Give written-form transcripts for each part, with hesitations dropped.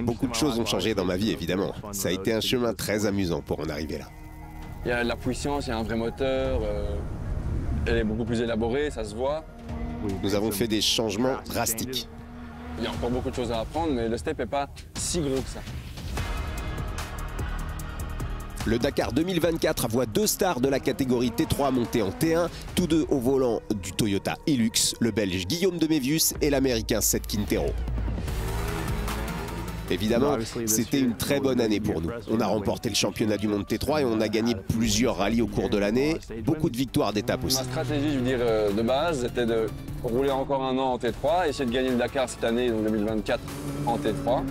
Beaucoup de choses ont changé dans ma vie, évidemment. Ça a été un chemin très amusant pour en arriver là. Il y a de la puissance, il y a un vrai moteur. Elle est beaucoup plus élaborée, ça se voit. Nous avons fait des changements drastiques. Il y a encore beaucoup de choses à apprendre, mais le step n'est pas si gros que ça. Le Dakar 2024 voit deux stars de la catégorie T3 monter en T1, tous deux au volant du Toyota Hilux, le Belge Guillaume de Mévius et l'Américain Seth Quintero. Évidemment, c'était une très bonne année pour nous. On a remporté le championnat du monde T3 et on a gagné plusieurs rallyes au cours de l'année, beaucoup de victoires d'étape aussi. Ma stratégie, je veux dire, de base, c'était de rouler encore un an en T3, essayer de gagner le Dakar cette année, donc 2024, en T3.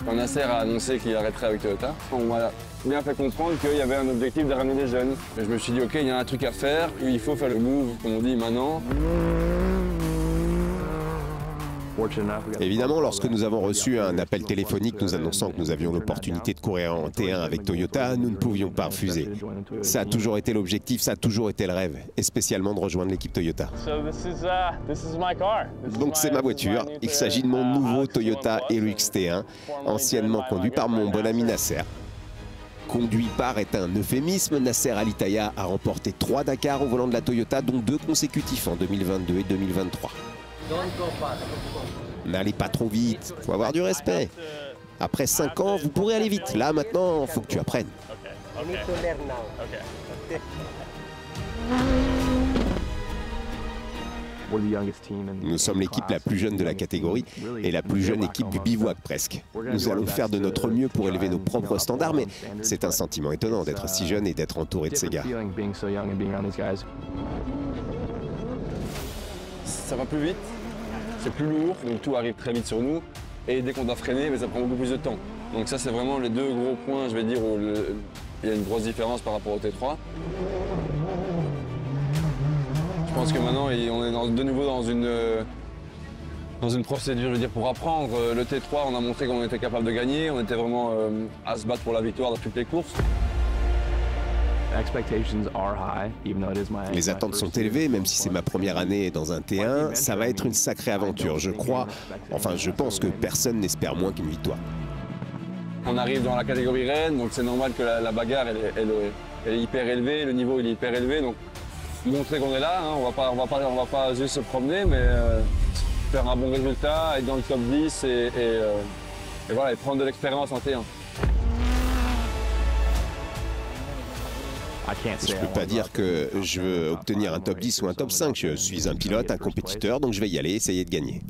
Quand Nasser a annoncé qu'il arrêterait avec Toyota, on m'a bien fait comprendre qu'il y avait un objectif de ramener des jeunes. Et je me suis dit, ok, il y a un truc à faire, il faut faire le move, comme on dit maintenant. Évidemment, lorsque nous avons reçu un appel téléphonique nous annonçant que nous avions l'opportunité de courir en T1 avec Toyota, nous ne pouvions pas refuser. Ça a toujours été l'objectif, ça a toujours été le rêve, et spécialement de rejoindre l'équipe Toyota. Donc c'est ma voiture, il s'agit de mon nouveau Toyota Hilux T1, anciennement conduit par mon bon ami Nasser. Conduit par est un euphémisme, Nasser Al-Attiyah a remporté 3 Dakar au volant de la Toyota, dont 2 consécutifs en 2022 et 2023. N'allez pas trop vite, faut avoir du respect. Après 5 ans, vous pourrez aller vite. Là, maintenant, faut que tu apprennes. Nous sommes l'équipe la plus jeune de la catégorie et la plus jeune équipe du bivouac presque. Nous allons faire de notre mieux pour élever nos propres standards, mais c'est un sentiment étonnant d'être si jeune et d'être entouré de ces gars. Ça va plus vite, c'est plus lourd, donc tout arrive très vite sur nous. Et dès qu'on doit freiner, mais ça prend beaucoup plus de temps. Donc ça, c'est vraiment les deux gros points, je vais dire, où il y a une grosse différence par rapport au T3. Je pense que maintenant, on est de nouveau dans une procédure, je veux dire, pour apprendre. Le T3, on a montré qu'on était capable de gagner, on était vraiment à se battre pour la victoire dans toutes les courses. Les attentes sont élevées, même si c'est ma première année dans un T1, ça va être une sacrée aventure, je crois. Enfin, je pense que personne n'espère moins qu'une victoire. On arrive dans la catégorie reine, donc c'est normal que la bagarre elle est hyper élevée, le niveau il est hyper élevé, donc montrer qu'on est là, hein, on va pas juste se promener, mais faire un bon résultat, être dans le top 10 et voilà, et prendre de l'expérience en T1. Je ne peux pas dire que je veux obtenir un top 10 ou un top 5. Je suis un pilote, un compétiteur, donc je vais y aller, essayer de gagner.